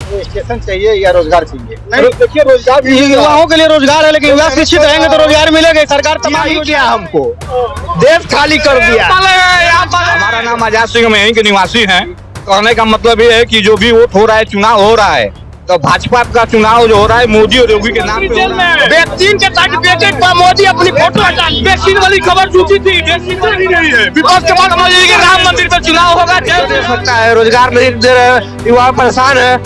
Station चाहिए या रोजगार चाहिए? नहीं देखिए, रोजगार युवाओं के लिए रोजगार है, लेकिन युवा शिक्षित रहेंगे तो रोजगार मिलेगा। सरकार तबाह किया हमको, देश खाली कर दिया। हमारा नाम आजाद सिंह, हम यहीं के निवासी हैं। कहने का मतलब ये है कि जो भी वोट हो रहा है, चुनाव हो रहा है, तो भाजपा का चुनाव जो हो रहा है मोदी और योगी के नाम पे हो रहा है। वैक्सीन के सर्टिफिकेट पर मोदी अपनी फोटो हटा, वैक्सीन वाली खबर झूठी थी, वैक्सीन नहीं है। विपक्ष के बाद मोदी के राम मंदिर पर चुनाव होगा, दे सकता है। रोजगार नहीं दे रहे, युवा परेशान है,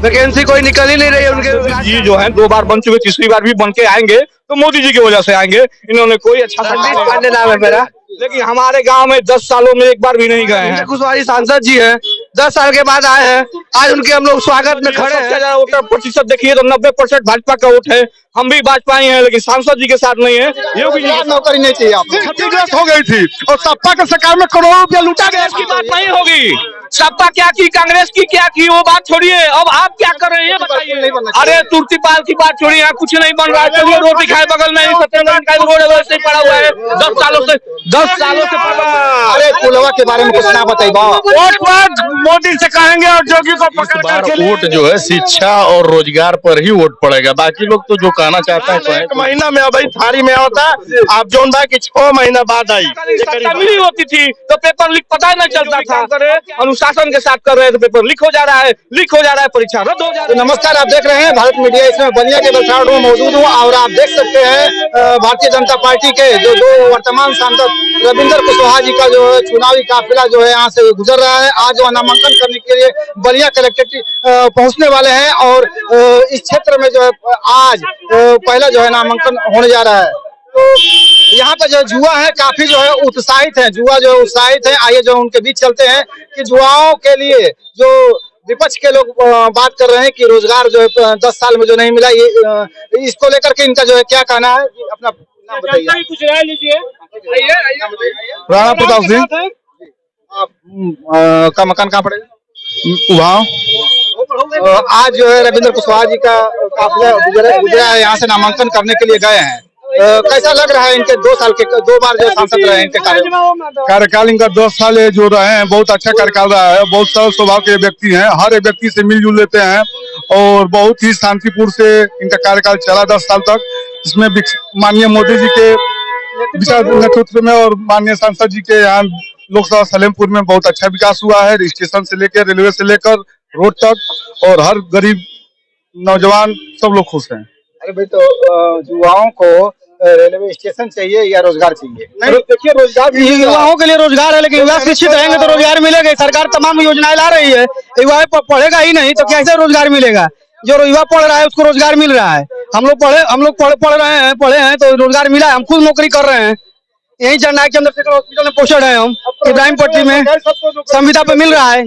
वैकेंसी कोई निकल ही नहीं रही है उनके। जी जो है 2 बार बन चुके, तीसरी बार भी बन के आएंगे तो मोदी जी की वजह से आएंगे। इन्होंने कोई अच्छा पांडे नाम है मेरा, लेकिन हमारे गांव में 10 सालों में एक बार भी नहीं गए हैं। कुशवाहा सांसद जी हैं, 10 साल के बाद आए हैं, आज उनके हम लोग स्वागत में खड़े हैं। वोटर प्रतिशत देखिए तो 90% भाजपा का वोट है। हम भी भाजपा ही हैं, लेकिन सांसद जी के साथ नहीं है। योगी जी नौकरी नहीं चाहिए आपको। क्षतिग्रस्त हो गई थी और सपा के सरकार में करोड़ों रुपया लूटा गया। इसकी बात नहीं होगी, सपा क्या की, कांग्रेस की क्या की, वो बात छोड़िए। अब आप क्या कर रहे हैं ये बताइए। अरे तुर्तीपाल की बात छोड़िए, यहाँ कुछ नहीं बन रहा है। चलिए रोड दिखाए बगल में, सत्यनारायण का रोड वैसे ही पड़ा हुआ है 10 सालों से अरे पुलवा के बारे में कुछ ना बताइए। वोट मोदी से कहेंगे और जोगी को इस बार वोट जो है शिक्षा और रोजगार पर ही वोट पड़ेगा। बाकी लोग तो जो कहना चाहते हैं, एक महीना में अब थारी में होता, आप जोन भाई की 6 महीना बाद आई मिली होती थी तो पेपर लीक पता नहीं चलता था। अनुशासन के साथ कर रहे थे, पेपर लीक हो जा रहा है, परीक्षा रद्द हो जा रहा है। नमस्कार, आप देख रहे हैं भारत मीडिया। इसमें बलिया के बलसाड़ में मौजूद हूँ और आप देख सकते हैं भारतीय जनता पार्टी के जो 2 वर्तमान सांसद रविंद्र कुशवाहा जी का जो है चुनावी काफिला जो है यहाँ से गुजर रहा है। आज वो नामांकन करने के लिए बलिया कलेक्ट्रेट पहुंचने वाले हैं और इस क्षेत्र में जो है आज पहला जो है नामांकन होने जा रहा है। तो यहाँ पे जो जुआ है काफी जो है उत्साहित है, जुआ जो है उत्साहित है। आइए जो उनके बीच चलते हैं कि जुआओं के लिए जो विपक्ष के लोग बात कर रहे हैं कि रोजगार जो है 10 साल में जो नहीं मिला, ये इसको लेकर के इनका जो है क्या कहना है। अपना नाम बताइए। कुछ राय लीजिए। राणा प्रताप सिंह। का मकान कहाँ पड़ेगा? वहाँ आज जो है रविंद्र कुशवाहा जी का काफिला गुजरा है, यहाँ से नामांकन करने के लिए गए हैं। कैसा लग रहा है इनके 2 साल के 2 बार जो सांसद रहे हैं, इनके कार्यकाल इनका 10 साल जो रहे हैं, बहुत अच्छा कार्यकाल रहा है। बहुत सरल स्वभाव के व्यक्ति हैं, हर एक व्यक्ति से मिलजुल लेते हैं और बहुत ही शांतिपूर्ण से इनका कार्यकाल चला 10 साल तक। इसमें माननीय मोदी जी के विशाल नेतृत्व में और माननीय सांसद जी के यहाँ लोकसभा सलेमपुर में बहुत अच्छा विकास हुआ है। स्टेशन से लेकर, रेलवे से लेकर रोड तक, और हर गरीब नौजवान सब लोग खुश हैं। अरे भाई, तो युवाओं को रेलवे स्टेशन चाहिए या रोजगार चाहिए? नहीं देखिए, रोजगार युवाओं के लिए रोजगार है, लेकिन युवा शिक्षित रहेंगे तो रोजगार मिलेगा। सरकार तमाम योजनाएं ला रही है, युवा पढ़ेगा ही नहीं तो कैसे रोजगार मिलेगा? जो युवा पढ़ रहा है उसको रोजगार मिल रहा है। हम लोग पढ़े हैं तो रोजगार मिला है। हम खुद नौकरी कर रहे हैं, यही जननायक चंद्रशेखर हॉस्पिटल में पोस्टेड है। हम इब्राहिमपट्टी में संविदा पे मिल रहा है।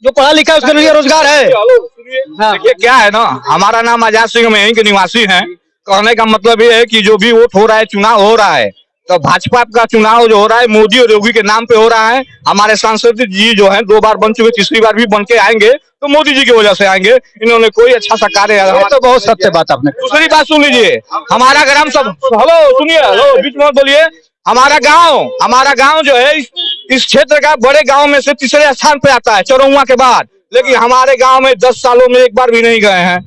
जो पढ़ा लिखा है उसके लिए रोजगार है। देखिए क्या है ना, हमारा नाम आजाद सिंह, हम यहीं के निवासी हैं। कहने का मतलब ये है कि जो भी वोट हो रहा है, चुनाव हो रहा है, तो भाजपा का चुनाव जो हो रहा है मोदी और योगी के नाम पे हो रहा है। हमारे सांसद जी जो है 2 बार बन चुके, तीसरी बार भी बन के आएंगे तो मोदी जी की वजह से आएंगे। इनहोंने कोई अच्छा सा कार्य, तो बहुत सत्य बात आपने। दूसरी बात सुन लीजिए, हमारा ग्राम सब, हेलो सुनिए, हेलो बीच में बोलिए। हमारा गांव जो है इस क्षेत्र का बड़े गांव में से तीसरे स्थान पे आता है चरौआ के बाद। लेकिन हमारे गांव में 10 सालों में एक बार भी नहीं गए हैं।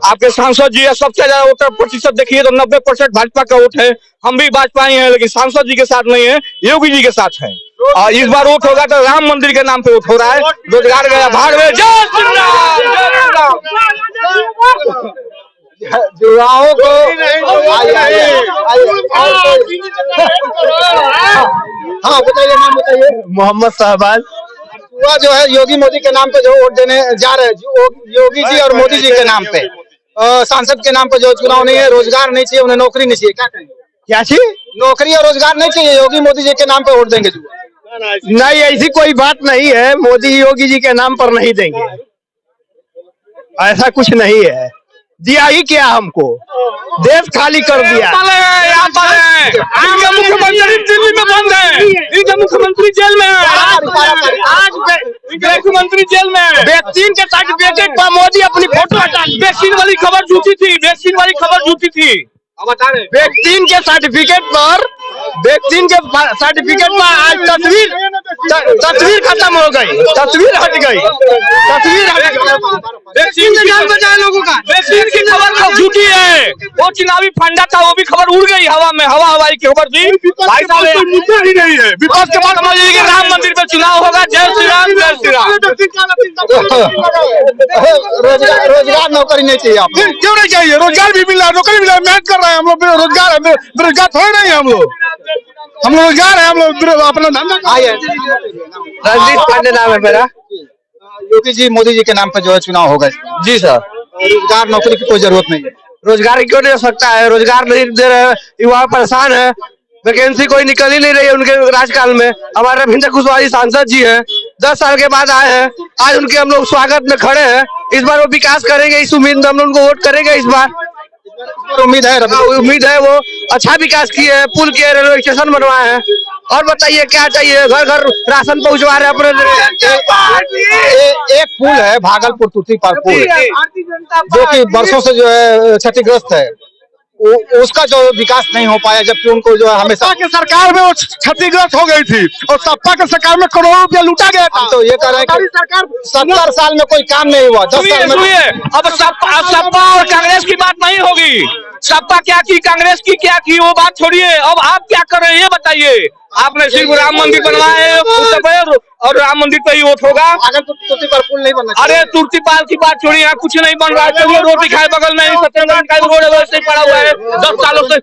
आपके सांसद जी है, सबसे ज्यादा वोटर प्रतिशत देखिए तो 90% भाजपा का वोट है। हम भी भाजपा ही हैं, लेकिन सांसद जी के साथ नहीं है, योगी जी के साथ है। और इस बार वोट होगा तो राम मंदिर के नाम पे वोट हो रहा है। रोजगार गया भाड़ में। जय श्री राम, जय श्री राम। युवाओं को हाँ बताइए, नाम बताइए। मोहम्मद साहबाज। युवा जो है योगी मोदी के नाम पे जो वोट देने जा रहे हैं, योगी जी और मोदी जी के नाम पे, सांसद के नाम पे जो चुनाव नहीं है, रोजगार नहीं चाहिए, उन्हें नौकरी नहीं चाहिए, क्या कहेंगे? क्या चाहिए? नौकरी और रोजगार नहीं चाहिए, योगी मोदी जी के नाम पे वोट देंगे। नहीं, ऐसी कोई बात नहीं है। मोदी योगी जी के नाम पर नहीं देंगे, ऐसा कुछ नहीं है। दिया ही क्या हमको, देश खाली कर दिया। इनका मुख्यमंत्री दिल्ली में बंद है, इनका मुख्यमंत्री जेल में है। आज मुख्यमंत्री जेल में है। वैक्सीन के सर्टिफिकेट पर मोदी अपनी फोटो हटा, वैक्सीन वाली खबर झूठी थी, वैक्सीन वाली खबर झूठी थी। अब बता रहे वैक्सीन के सर्टिफिकेट पर आज तस्वीर खत्म हो गई, तस्वीर हट गई। बचा है लोगों का। वैक्सीन की खबर तो झूठी है, वो चुनावी फंडा था, वो भी खबर उड़ गई हवा में, हवाई की खबर थी। भाई साहब मुद्दा ही नहीं है, विपक्ष के पास समझ लीजिए कि राम मंदिर पर चुनाव होगा। जय श्री राम, जय श्री राम। रोजगार नौकरी नहीं चाहिए आपको? क्यों नहीं चाहिए? रोजगार भी मिल रहा है, नौकरी मिल रहा है, मेहनत कर रहे हैं हम लोग, रोजगार है, बेरोजगार थोड़े नहीं है हम लोग रोजगार है, हम लोग अपना धंधा। आइए, रणजीत पांडे नाम है मेरा। योगी जी मोदी जी के नाम पर जो है चुनाव होगा, जी सर। रोजगार नौकरी की कोई जरूरत नहीं है। रोजगार क्यों नहीं हो सकता है? रोजगार नहीं दे रहे, युवा परेशान है, वैकेंसी कोई निकल ही नहीं रही है उनके राजकाल में। हमारे रविंद्र कुशवाहा सांसद जी हैं, 10 साल के बाद आए हैं, आज उनके हम लोग स्वागत में खड़े हैं। इस बार वो विकास करेंगे, इस उम्मीद में हम लोग उनको वोट करेंगे। इस बार उम्मीद है वो अच्छा विकास किए हैं, पुल किए, रेलवे स्टेशन बनवाए हैं। और बताइए क्या चाहिए? घर घर राशन पहुंचवा रहे हैं अपने। एक पुल है भागलपुर तुर्तीपार पुल, जो कि वर्षों से जो है क्षतिग्रस्त है, उसका जो विकास नहीं हो पाया, जबकि उनको जो है हमेशा के सरकार में वो क्षतिग्रस्त हो गई थी और सपा के सरकार में करोड़ों रुपया लूटा गया था। तो ये कह रहे हैं कि 70 साल में कोई काम नहीं हुआ। 10 साल में अब सपा और कांग्रेस की बात नहीं होगी। सपा क्या की, कांग्रेस की क्या की, वो बात छोड़िए। अब आप क्या कर रहे हैं ये बताइए। आपने सिर्फ राम मंदिर बनवाए और राम मंदिर पे ही वोट होगा। तुर्तीपार पुल नहीं बनना। अरे तुर्तीपाल की बात छोड़िए, यहाँ कुछ नहीं बन रहा है। चलिए रोड दिखाए बगल में, सत्यनारायण का रोड वैसे ही पड़ा हुआ है, 10 सालों से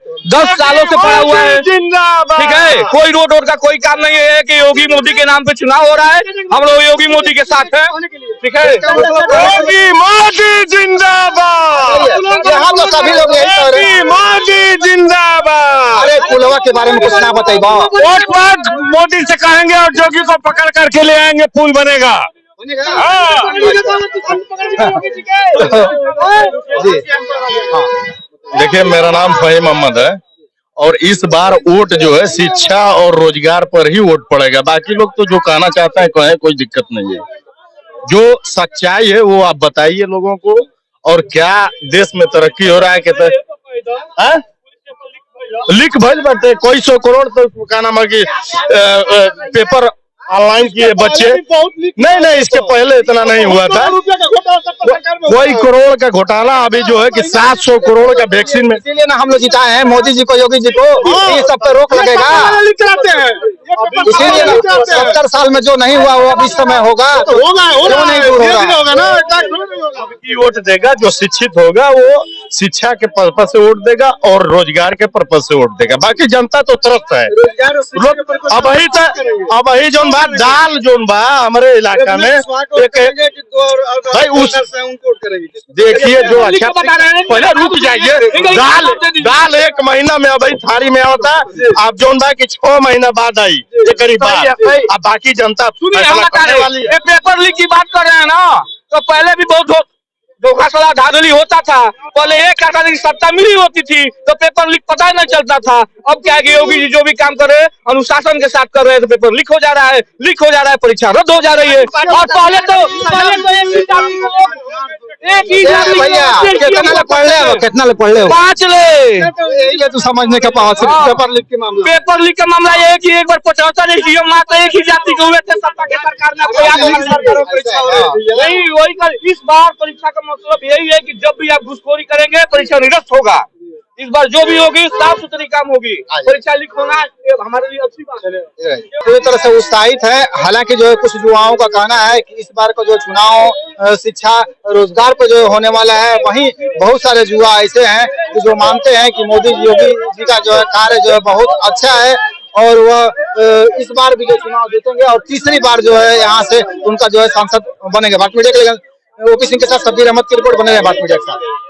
पड़ा हुआ है। ठीक है, कोई रोड का कोई काम नहीं है कि योगी मोदी के नाम पे चुनाव हो रहा है। हम लोग योगी मोदी के साथ हैं, ठीक है। योगी मोदी जिंदाबाद, यहाँ तो सभी लोग यही कह रहे हैं। मोदी जिंदाबाद। अरे पुलवा के बारे में कुछ ना बताइए। वोट बाद मोदी से कहेंगे और जोगी को पकड़ करके ले आएंगे, पुल बनेगा। देखिए, मेरा नाम फहीम मोहम्मद है और इस बार वोट जो है शिक्षा और रोजगार पर ही वोट पड़ेगा। बाकी लोग तो जो कहना चाहते हैं कहें, कोई दिक्कत नहीं है। जो सच्चाई है वो आप बताइए लोगों को, और क्या देश में तरक्की हो रहा है। कहते लिख भज बाटे कोई 100 करोड़ तो क्या नाम है कि पेपर ऑनलाइन किए बच्चे। नहीं, इसके पहले इतना नहीं हुआ था। कोई करोड़ का घोटाला अभी जो है कि 700 करोड़ का वैक्सीन में। इसीलिए ना हम लोग जिताए हैं मोदी जी को, योगी जी को। ये सब पे रोक लगेगा, इसीलिए ना 70 साल में जो नहीं हुआ वो अब इस समय होगा। वोट देगा जो शिक्षित होगा, वो शिक्षा के पर्पज से वोट देगा और रोजगार के पर्पज से वोट देगा। बाकी जनता तो त्रस्त है। अब ही जो बात दाल जो बा हमारे इलाका में एक भाई उस देखिए जो अच्छा पहले रुक जाइए। दाल 1 महीना में अभी थाली में आता, आप जो बा की 6 महीना बाद आई करीब। अब बाकी जनता पेपर लीक की बात कर रहे हैं ना, तो पहले भी बहुत धोखा सला धांधली होता था। पहले एक आदमी की सत्ता मिली होती थी तो पेपर लीक पता नहीं चलता था। अब क्या है, योगी जी जो भी काम कर रहे हैं अनुशासन के साथ कर रहे हैं, तो पेपर लीक हो जा रहा है, परीक्षा रद्द हो जा रही है। और पहले तो एक ही भैया कितना लोग पढ़ ले 5 ले तो समझने का पास पेपर लीक के मामला। पेपर लीक का मामला ये है कि एक बार 75 एसडीएम मात्र एक ही जाति के हुए थे, सत्ता के सरकार ने वही। इस बार परीक्षा का मतलब यही है कि जब भी आप घुसखोरी करेंगे परीक्षा निरस्त होगा। इस बार जो भी होगी साफ सुथरी काम होगी। परीक्षा लीक होना हमारे लिए अच्छी बात है। पूरी तरह से उत्साहित है। हालांकि जो है कुछ युवाओं का कहना है कि इस बार का जो चुनाव शिक्षा रोजगार पर जो होने वाला है, वहीं बहुत सारे युवा ऐसे हैं कि जो मानते हैं कि मोदी योगी जी का जो है कार्य जो है बहुत अच्छा है और वह इस बार भी जो चुनाव जीतेंगे और तीसरी बार जो है यहाँ से उनका जो है सांसद बनेंगे। भारत मीडिया के लिए ओपी सिंह के साथ शब्बीर अहमद की रिपोर्ट बने हैं भारत मीडिया के साथ।